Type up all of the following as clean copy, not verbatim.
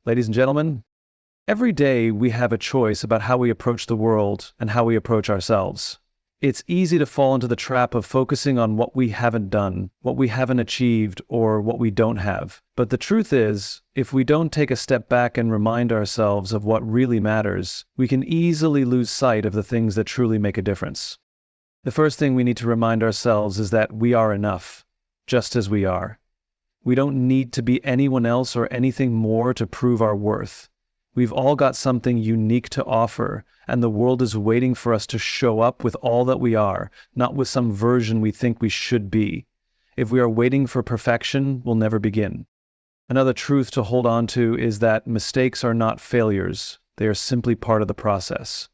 Ladies and gentlemen, every day we have a choice about how we approach the world and how we approach ourselves. It's easy to fall into the trap of focusing on what we haven't done, what we haven't achieved, or what we don't have. But the truth is, if we don't take a step back and remind ourselves of what really matters, we can easily lose sight of the things that truly make a difference. The first thing we need to remind ourselves is that we are enough, just as we are. We don't need to be anyone else or anything more to prove our worth. We've all got something unique to offer, and the world is waiting for us to show up with all that we are, not with some version we think we should be. If we are waiting for perfection, we'll never begin. Another truth to hold on to is that mistakes are not failures. They are simply part of the process.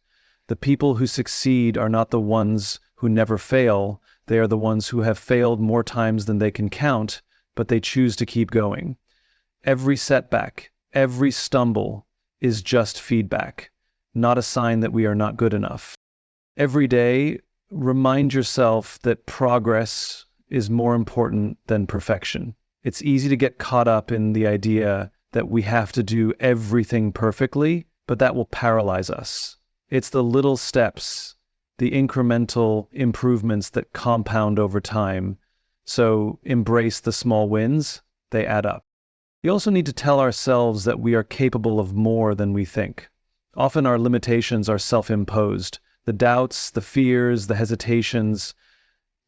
The people who succeed are not the ones who never fail. They are the ones who have failed more times than they can count, but they choose to keep going. Every setback, every stumble is just feedback, not a sign that we are not good enough. Every day, remind yourself that progress is more important than perfection. It's easy to get caught up in the idea that we have to do everything perfectly, but that will paralyze us. It's the little steps, the incremental improvements that compound over time. So embrace the small wins, they add up. We also need to tell ourselves that we are capable of more than we think. Often our limitations are self-imposed. The doubts, the fears, the hesitations,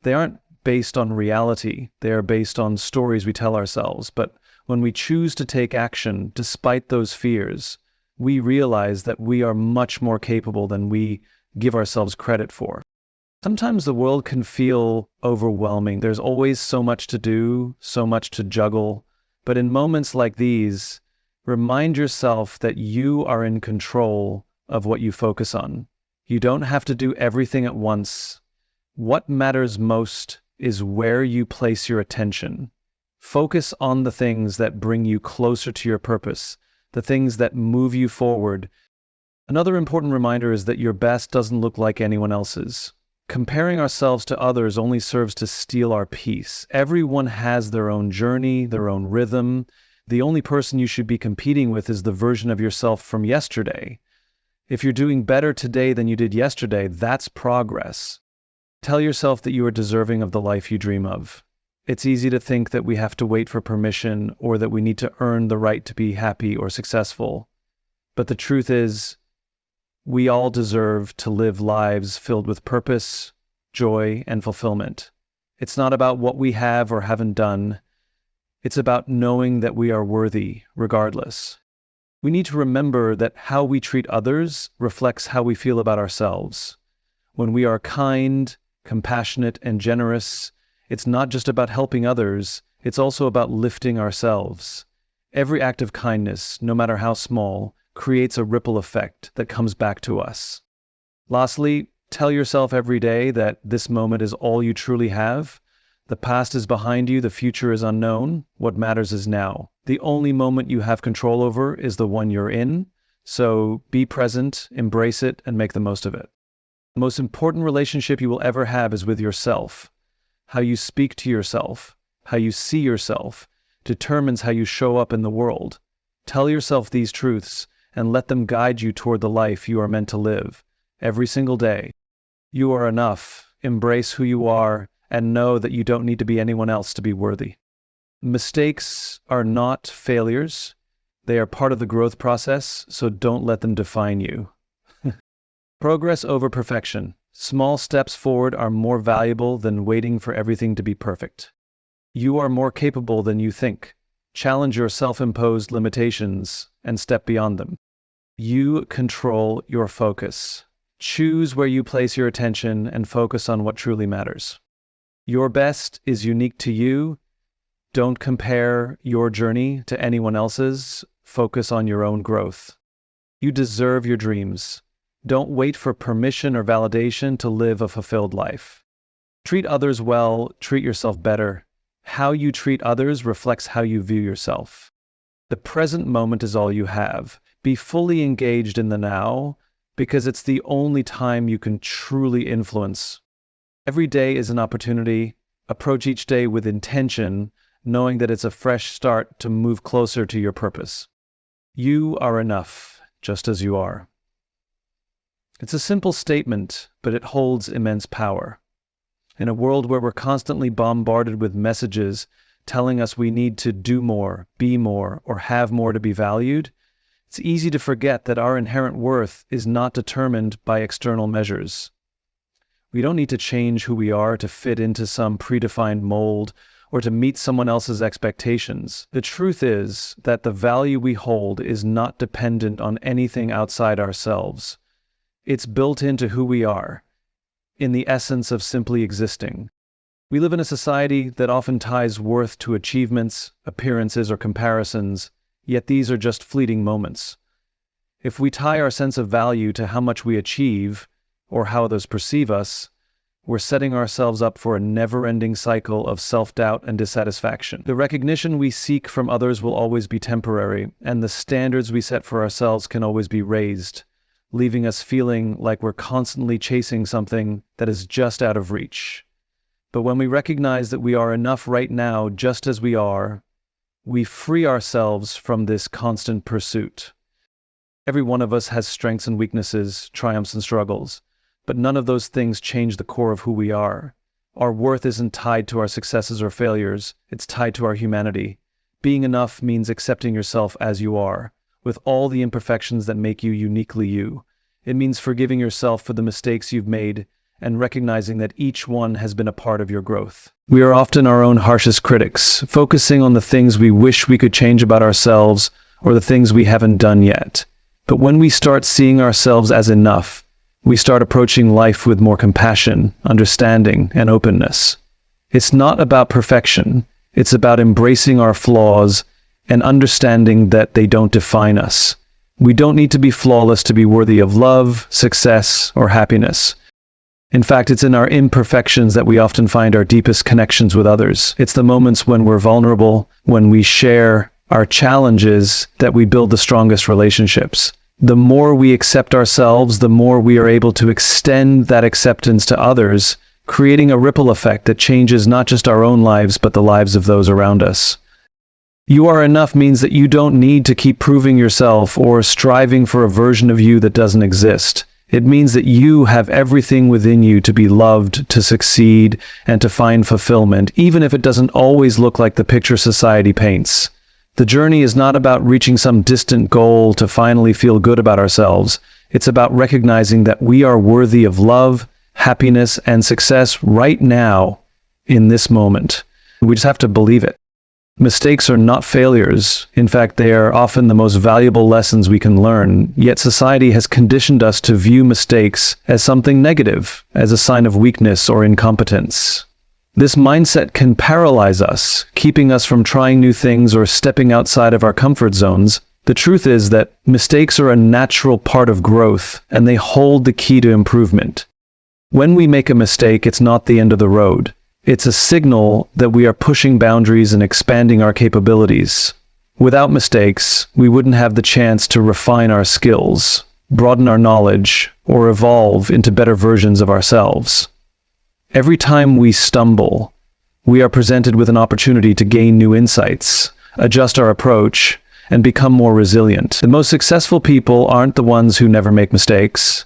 they aren't based on reality. They are based on stories we tell ourselves. But when we choose to take action despite those fears, we realize that we are much more capable than we give ourselves credit for. Sometimes the world can feel overwhelming. There's always so much to do, so much to juggle. But in moments like these, remind yourself that you are in control of what you focus on. You don't have to do everything at once. What matters most is where you place your attention. Focus on the things that bring you closer to your purpose, the things that move you forward. Another important reminder is that your best doesn't look like anyone else's. Comparing ourselves to others only serves to steal our peace. Everyone has their own journey, their own rhythm. The only person you should be competing with is the version of yourself from yesterday. If you're doing better today than you did yesterday, that's progress. Tell yourself that you are deserving of the life you dream of. It's easy to think that we have to wait for permission or that we need to earn the right to be happy or successful. But the truth is, we all deserve to live lives filled with purpose, joy, and fulfillment. It's not about what we have or haven't done. It's about knowing that we are worthy, regardless. We need to remember that how we treat others reflects how we feel about ourselves. When we are kind, compassionate, and generous, it's not just about helping others, it's also about lifting ourselves. Every act of kindness, no matter how small, creates a ripple effect that comes back to us. Lastly, tell yourself every day that this moment is all you truly have. The past is behind you, the future is unknown. What matters is now. The only moment you have control over is the one you're in. So be present, embrace it, and make the most of it. The most important relationship you will ever have is with yourself. How you speak to yourself, how you see yourself, determines how you show up in the world. Tell yourself these truths and let them guide you toward the life you are meant to live every single day. You are enough. Embrace who you are and know that you don't need to be anyone else to be worthy. Mistakes are not failures. They are part of the growth process, so don't let them define you. Progress over perfection. Small steps forward are more valuable than waiting for everything to be perfect. You are more capable than you think. Challenge your self-imposed limitations and step beyond them. You control your focus. Choose where you place your attention and focus on what truly matters. Your best is unique to you. Don't compare your journey to anyone else's. Focus on your own growth. You deserve your dreams. Don't wait for permission or validation to live a fulfilled life. Treat others well, treat yourself better. How you treat others reflects how you view yourself. The present moment is all you have. Be fully engaged in the now, because it's the only time you can truly influence. Every day is an opportunity. Approach each day with intention, knowing that it's a fresh start to move closer to your purpose. You are enough, just as you are. It's a simple statement, but it holds immense power. In a world where we're constantly bombarded with messages telling us we need to do more, be more, or have more to be valued, it's easy to forget that our inherent worth is not determined by external measures. We don't need to change who we are to fit into some predefined mold or to meet someone else's expectations. The truth is that the value we hold is not dependent on anything outside ourselves. It's built into who we are, in the essence of simply existing. We live in a society that often ties worth to achievements, appearances, or comparisons, yet these are just fleeting moments. If we tie our sense of value to how much we achieve, or how others perceive us, we're setting ourselves up for a never-ending cycle of self-doubt and dissatisfaction. The recognition we seek from others will always be temporary, and the standards we set for ourselves can always be raised, leaving us feeling like we're constantly chasing something that is just out of reach. But when we recognize that we are enough right now just as we are, we free ourselves from this constant pursuit. Every one of us has strengths and weaknesses, triumphs and struggles. But none of those things change the core of who we are. Our worth isn't tied to our successes or failures, it's tied to our humanity. Being enough means accepting yourself as you are, with all the imperfections that make you uniquely you. It means forgiving yourself for the mistakes you've made and recognizing that each one has been a part of your growth. We are often our own harshest critics, focusing on the things we wish we could change about ourselves or the things we haven't done yet. But when we start seeing ourselves as enough, we start approaching life with more compassion, understanding, and openness. It's not about perfection. It's about embracing our flaws and understanding that they don't define us. We don't need to be flawless to be worthy of love, success, or happiness. In fact, it's in our imperfections that we often find our deepest connections with others. It's the moments when we're vulnerable, when we share our challenges, that we build the strongest relationships. The more we accept ourselves, the more we are able to extend that acceptance to others, creating a ripple effect that changes not just our own lives, but the lives of those around us. You are enough means that you don't need to keep proving yourself or striving for a version of you that doesn't exist. It means that you have everything within you to be loved, to succeed, and to find fulfillment, even if it doesn't always look like the picture society paints. The journey is not about reaching some distant goal to finally feel good about ourselves. It's about recognizing that we are worthy of love, happiness, and success right now, in this moment. We just have to believe it. Mistakes are not failures. In fact, they are often the most valuable lessons we can learn. Yet society has conditioned us to view mistakes as something negative, as a sign of weakness or incompetence. This mindset can paralyze us, keeping us from trying new things or stepping outside of our comfort zones. The truth is that mistakes are a natural part of growth, and they hold the key to improvement. When we make a mistake, it's not the end of the road. It's a signal that we are pushing boundaries and expanding our capabilities. Without mistakes, we wouldn't have the chance to refine our skills, broaden our knowledge, or evolve into better versions of ourselves. Every time we stumble, we are presented with an opportunity to gain new insights, adjust our approach, and become more resilient. The most successful people aren't the ones who never make mistakes.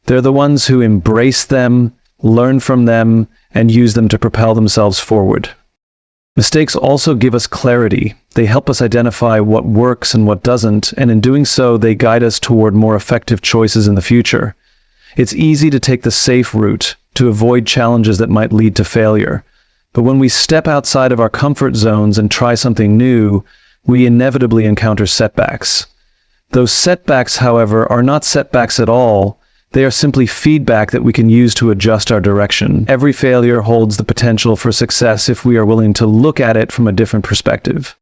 They're the ones who embrace them, learn from them, and use them to propel themselves forward. Mistakes also give us clarity. They help us identify what works and what doesn't, and in doing so, they guide us toward more effective choices in the future. It's easy to take the safe route, to avoid challenges that might lead to failure. But when we step outside of our comfort zones and try something new, we inevitably encounter setbacks. Those setbacks, however, are not setbacks at all. They are simply feedback that we can use to adjust our direction. Every failure holds the potential for success if we are willing to look at it from a different perspective.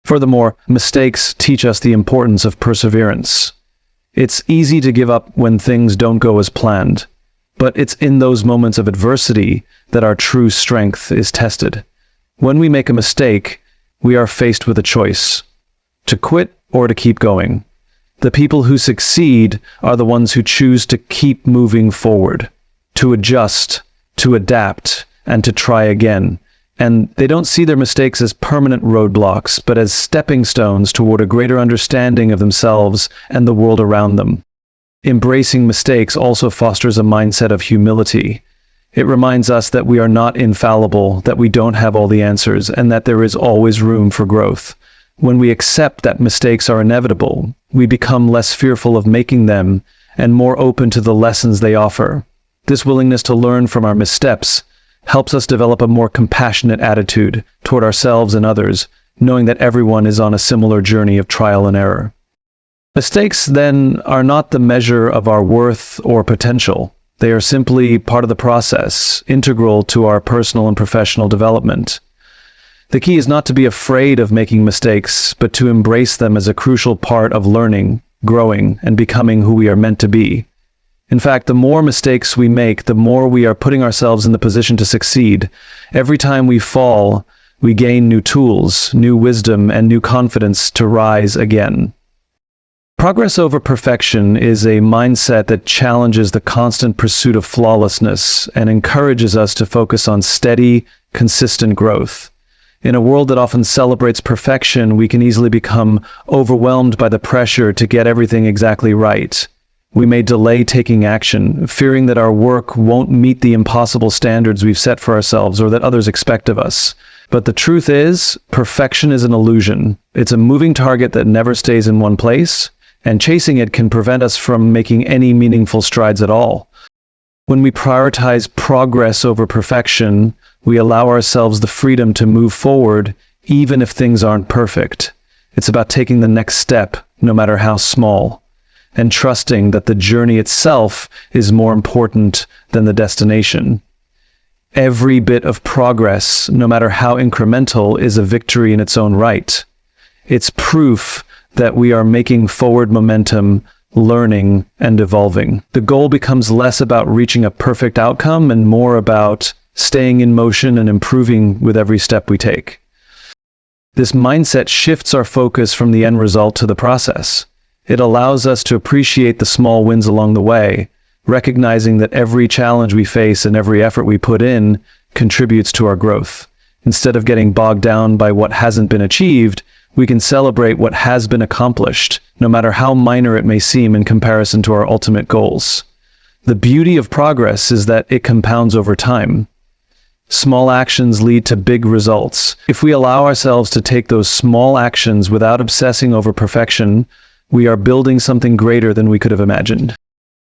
Furthermore, mistakes teach us the importance of perseverance. It's easy to give up when things don't go as planned. But it's in those moments of adversity that our true strength is tested. When we make a mistake, we are faced with a choice: to quit or to keep going. The people who succeed are the ones who choose to keep moving forward, to adjust, to adapt, and to try again. and they don't see their mistakes as permanent roadblocks, but as stepping stones toward a greater understanding of themselves and the world around them. Embracing mistakes also fosters a mindset of humility. It reminds us that we are not infallible, that we don't have all the answers, and that there is always room for growth. When we accept that mistakes are inevitable, we become less fearful of making them and more open to the lessons they offer. This willingness to learn from our missteps helps us develop a more compassionate attitude toward ourselves and others, knowing that everyone is on a similar journey of trial and error. Mistakes, then, are not the measure of our worth or potential. They are simply part of the process, integral to our personal and professional development. The key is not to be afraid of making mistakes, but to embrace them as a crucial part of learning, growing, and becoming who we are meant to be. In fact, the more mistakes we make, the more we are putting ourselves in the position to succeed. Every time we fall, we gain new tools, new wisdom, and new confidence to rise again. Progress over perfection is a mindset that challenges the constant pursuit of flawlessness and encourages us to focus on steady, consistent growth. In a world that often celebrates perfection, we can easily become overwhelmed by the pressure to get everything exactly right. We may delay taking action, fearing that our work won't meet the impossible standards we've set for ourselves or that others expect of us. But the truth is, perfection is an illusion. It's a moving target that never stays in one place, and chasing it can prevent us from making any meaningful strides at all. When we prioritize progress over perfection, we allow ourselves the freedom to move forward even if things aren't perfect. It's about taking the next step, no matter how small, and trusting that the journey itself is more important than the destination. Every bit of progress, no matter how incremental, is a victory in its own right. It's proof that we are making forward momentum, learning, and evolving. The goal becomes less about reaching a perfect outcome and more about staying in motion and improving with every step we take. This mindset shifts our focus from the end result to the process. It allows us to appreciate the small wins along the way, recognizing that every challenge we face and every effort we put in contributes to our growth. Instead of getting bogged down by what hasn't been achieved, we can celebrate what has been accomplished, no matter how minor it may seem in comparison to our ultimate goals. The beauty of progress is that it compounds over time. Small actions lead to big results. If we allow ourselves to take those small actions without obsessing over perfection, we are building something greater than we could have imagined.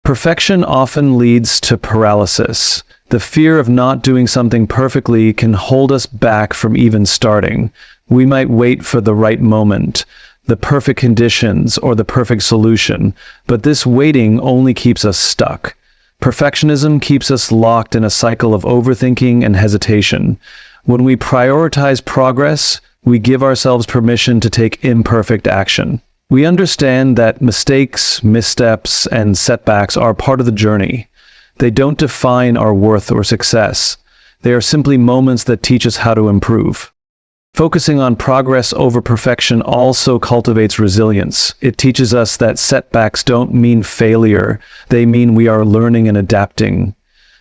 Perfection often leads to paralysis. The fear of not doing something perfectly can hold us back from even starting. We might wait for the right moment, the perfect conditions, or the perfect solution, but this waiting only keeps us stuck. Perfectionism keeps us locked in a cycle of overthinking and hesitation. When we prioritize progress, we give ourselves permission to take imperfect action. We understand that mistakes, missteps, and setbacks are part of the journey. They don't define our worth or success. They are simply moments that teach us how to improve. Focusing on progress over perfection also cultivates resilience. It teaches us that setbacks don't mean failure. They mean we are learning and adapting.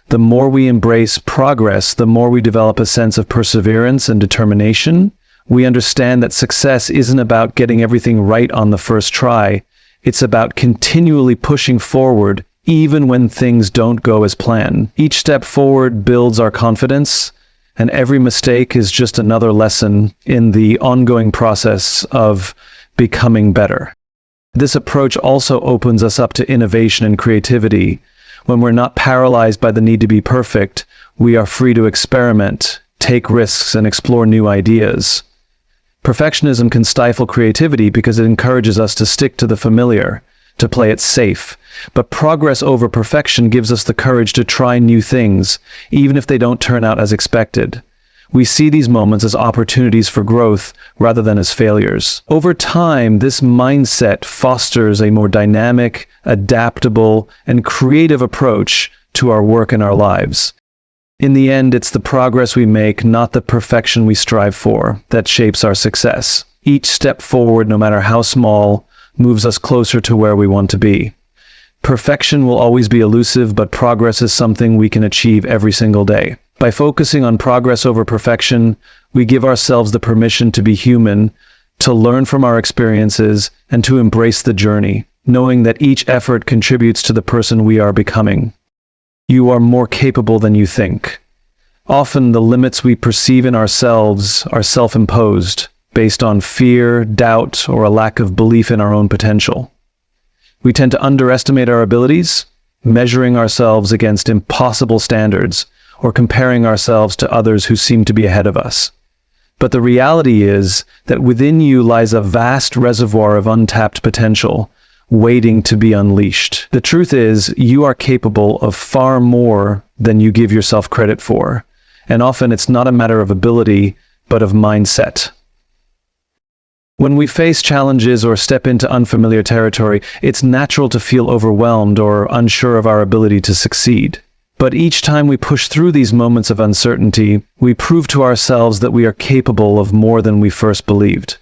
The more we embrace progress, the more we develop a sense of perseverance and determination. We understand that success isn't about getting everything right on the first try. It's about continually pushing forward, even when things don't go as planned. Each step forward builds our confidence, and every mistake is just another lesson in the ongoing process of becoming better. This approach also opens us up to innovation and creativity. When we're not paralyzed by the need to be perfect, we are free to experiment, take risks, and explore new ideas. Perfectionism can stifle creativity because it encourages us to stick to the familiar, to play it safe. But progress over perfection gives us the courage to try new things, even if they don't turn out as expected. We see these moments as opportunities for growth rather than as failures. Over time, this mindset fosters a more dynamic, adaptable, and creative approach to our work and our lives. In the end, it's the progress we make, not the perfection we strive for, that shapes our success. Each step forward, no matter how small, moves us closer to where we want to be. Perfection will always be elusive, but progress is something we can achieve every single day. By focusing on progress over perfection, we give ourselves the permission to be human, to learn from our experiences, and to embrace the journey, knowing that each effort contributes to the person we are becoming. You are more capable than you think. Often the limits we perceive in ourselves are self-imposed, based on fear, doubt, or a lack of belief in our own potential. We tend to underestimate our abilities, measuring ourselves against impossible standards, or comparing ourselves to others who seem to be ahead of us. But the reality is that within you lies a vast reservoir of untapped potential, waiting to be unleashed. The truth is, you are capable of far more than you give yourself credit for, and often it's not a matter of ability, but of mindset. When we face challenges or step into unfamiliar territory, it's natural to feel overwhelmed or unsure of our ability to succeed. But each time we push through these moments of uncertainty, we prove to ourselves that we are capable of more than we first believed.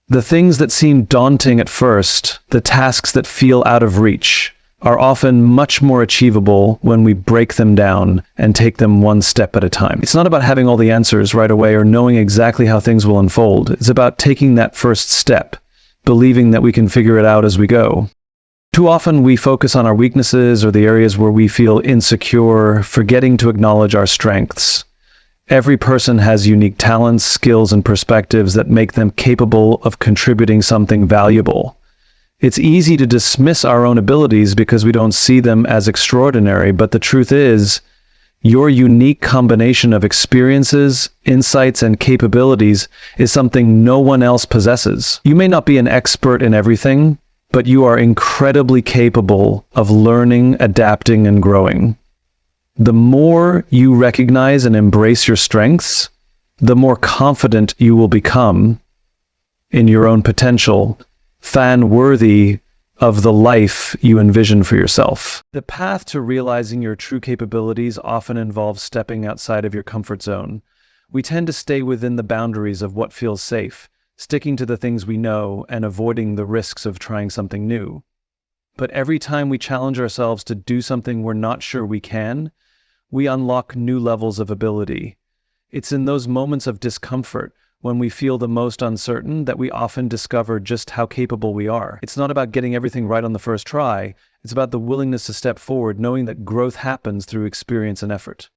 The things that seem daunting at first, the tasks that feel out of reach, are often much more achievable when we break them down and take them one step at a time. It's not about having all the answers right away or knowing exactly how things will unfold. It's about taking that first step, believing that we can figure it out as we go. Too often we focus on our weaknesses or the areas where we feel insecure, forgetting to acknowledge our strengths. Every person has unique talents, skills, and perspectives that make them capable of contributing something valuable. It's easy to dismiss our own abilities because we don't see them as extraordinary, but the truth is, your unique combination of experiences, insights, and capabilities is something no one else possesses. You may not be an expert in everything, but you are incredibly capable of learning, adapting, and growing. The more you recognize and embrace your strengths, the more confident you will become in your own potential, fan-worthy of the life you envision for yourself. The path to realizing your true capabilities often involves stepping outside of your comfort zone. We tend to stay within the boundaries of what feels safe, sticking to the things we know and avoiding the risks of trying something new. But every time we challenge ourselves to do something we're not sure we can, we unlock new levels of ability. It's in those moments of discomfort, when we feel the most uncertain, that we often discover just how capable we are. It's not about getting everything right on the first try. It's about the willingness to step forward, knowing that growth happens through experience and effort.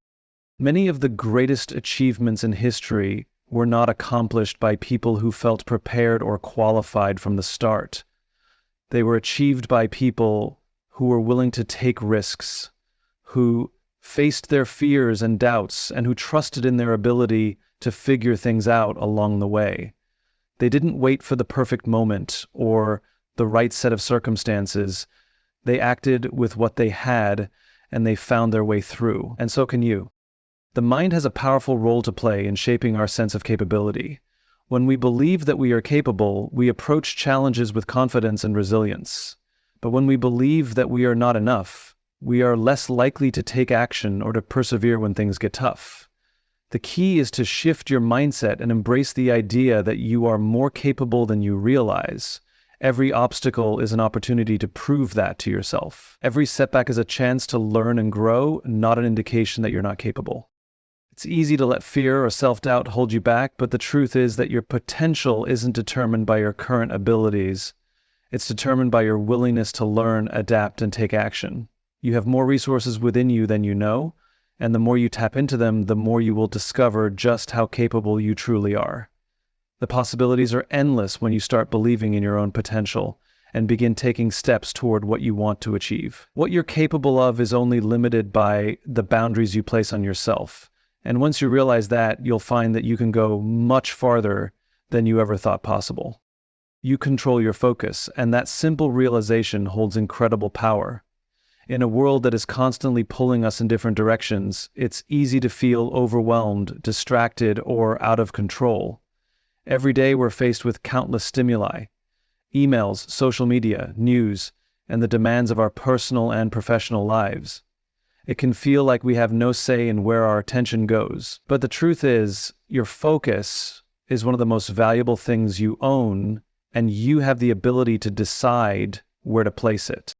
Many of the greatest achievements in history were not accomplished by people who felt prepared or qualified from the start. They were achieved by people who were willing to take risks, who faced their fears and doubts, and who trusted in their ability to figure things out along the way. They didn't wait for the perfect moment or the right set of circumstances. They acted with what they had, and they found their way through. And so can you. The mind has a powerful role to play in shaping our sense of capability. When we believe that we are capable, we approach challenges with confidence and resilience. But when we believe that we are not enough, we are less likely to take action or to persevere when things get tough. The key is to shift your mindset and embrace the idea that you are more capable than you realize. Every obstacle is an opportunity to prove that to yourself. Every setback is a chance to learn and grow, not an indication that you're not capable. It's easy to let fear or self-doubt hold you back, but the truth is that your potential isn't determined by your current abilities. It's determined by your willingness to learn, adapt, and take action. You have more resources within you than you know, and the more you tap into them, the more you will discover just how capable you truly are. The possibilities are endless when you start believing in your own potential and begin taking steps toward what you want to achieve. What you're capable of is only limited by the boundaries you place on yourself. And once you realize that, you'll find that you can go much farther than you ever thought possible. You control your focus, and that simple realization holds incredible power. In a world that is constantly pulling us in different directions, it's easy to feel overwhelmed, distracted, or out of control. Every day we're faced with countless stimuli: emails, social media, news, and the demands of our personal and professional lives. It can feel like we have no say in where our attention goes. But the truth is, your focus is one of the most valuable things you own, and you have the ability to decide where to place it.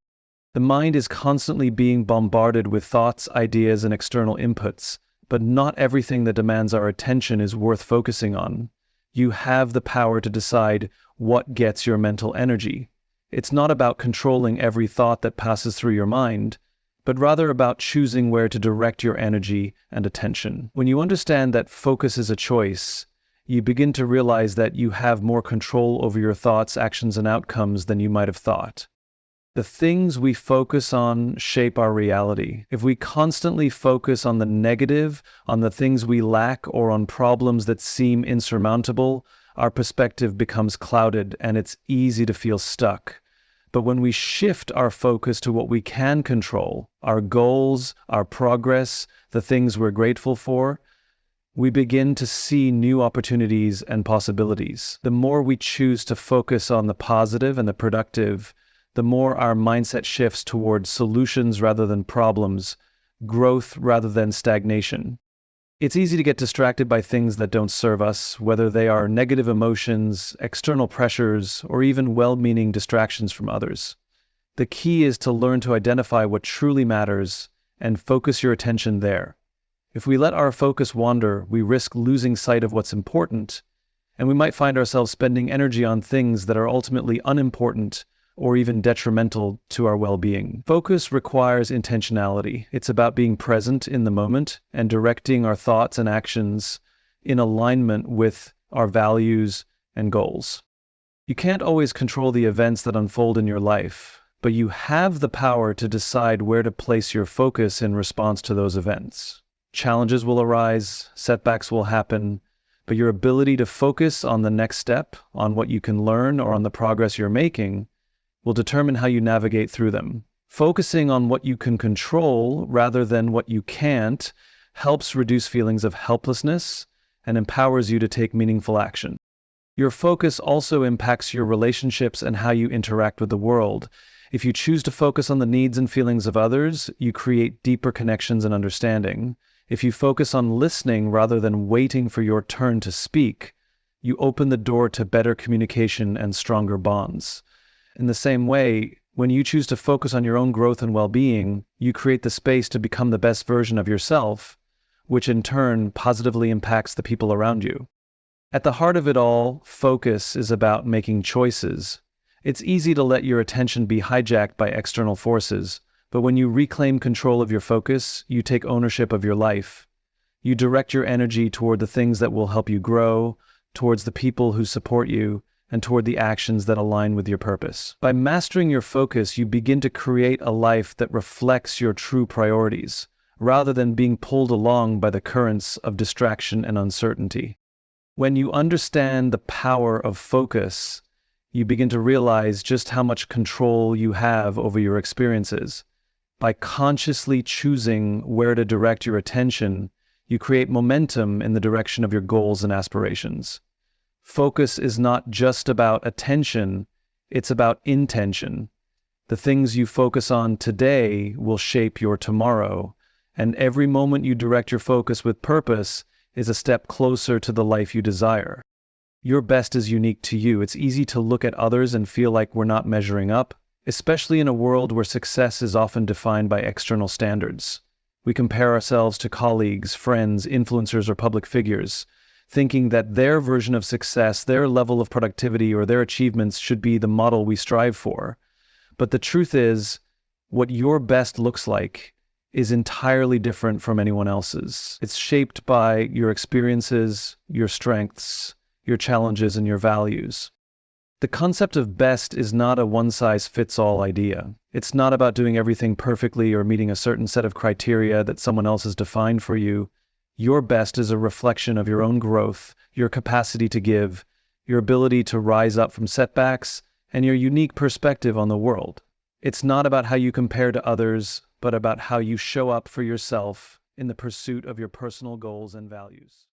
The mind is constantly being bombarded with thoughts, ideas, and external inputs, but not everything that demands our attention is worth focusing on. You have the power to decide what gets your mental energy. It's not about controlling every thought that passes through your mind, but rather about choosing where to direct your energy and attention. When you understand that focus is a choice, you begin to realize that you have more control over your thoughts, actions, and outcomes than you might have thought. The things we focus on shape our reality. If we constantly focus on the negative, on the things we lack, or on problems that seem insurmountable, our perspective becomes clouded and it's easy to feel stuck. But when we shift our focus to what we can control, our goals, our progress, the things we're grateful for, we begin to see new opportunities and possibilities. The more we choose to focus on the positive and the productive, the more our mindset shifts towards solutions rather than problems, growth rather than stagnation. It's easy to get distracted by things that don't serve us, whether they are negative emotions, external pressures, or even well-meaning distractions from others. The key is to learn to identify what truly matters and focus your attention there. If we let our focus wander, we risk losing sight of what's important, and we might find ourselves spending energy on things that are ultimately unimportant or even detrimental to our well-being. Focus requires intentionality. It's about being present in the moment and directing our thoughts and actions in alignment with our values and goals. You can't always control the events that unfold in your life, but you have the power to decide where to place your focus in response to those events. Challenges will arise, setbacks will happen, but your ability to focus on the next step, on what you can learn, or on the progress you're making, will determine how you navigate through them. Focusing on what you can control rather than what you can't helps reduce feelings of helplessness and empowers you to take meaningful action. Your focus also impacts your relationships and how you interact with the world. If you choose to focus on the needs and feelings of others, you create deeper connections and understanding. If you focus on listening rather than waiting for your turn to speak, you open the door to better communication and stronger bonds. In the same way, when you choose to focus on your own growth and well-being, you create the space to become the best version of yourself, which in turn positively impacts the people around you. At the heart of it all, focus is about making choices. It's easy to let your attention be hijacked by external forces, but when you reclaim control of your focus, you take ownership of your life. You direct your energy toward the things that will help you grow, towards the people who support you, and toward the actions that align with your purpose. By mastering your focus, you begin to create a life that reflects your true priorities, rather than being pulled along by the currents of distraction and uncertainty. When you understand the power of focus, you begin to realize just how much control you have over your experiences. By consciously choosing where to direct your attention, you create momentum in the direction of your goals and aspirations. Focus is not just about attention, it's about intention. The things you focus on today will shape your tomorrow, and every moment you direct your focus with purpose is a step closer to the life you desire. Your best is unique to you. It's easy to look at others and feel like we're not measuring up, especially in a world where success is often defined by external standards. We compare ourselves to colleagues, friends, influencers, or public figures, thinking that their version of success, their level of productivity, or their achievements should be the model we strive for. But the truth is, what your best looks like is entirely different from anyone else's. It's shaped by your experiences, your strengths, your challenges, and your values. The concept of best is not a one-size-fits-all idea. It's not about doing everything perfectly or meeting a certain set of criteria that someone else has defined for you. Your best is a reflection of your own growth, your capacity to give, your ability to rise up from setbacks, and your unique perspective on the world. It's not about how you compare to others, but about how you show up for yourself in the pursuit of your personal goals and values.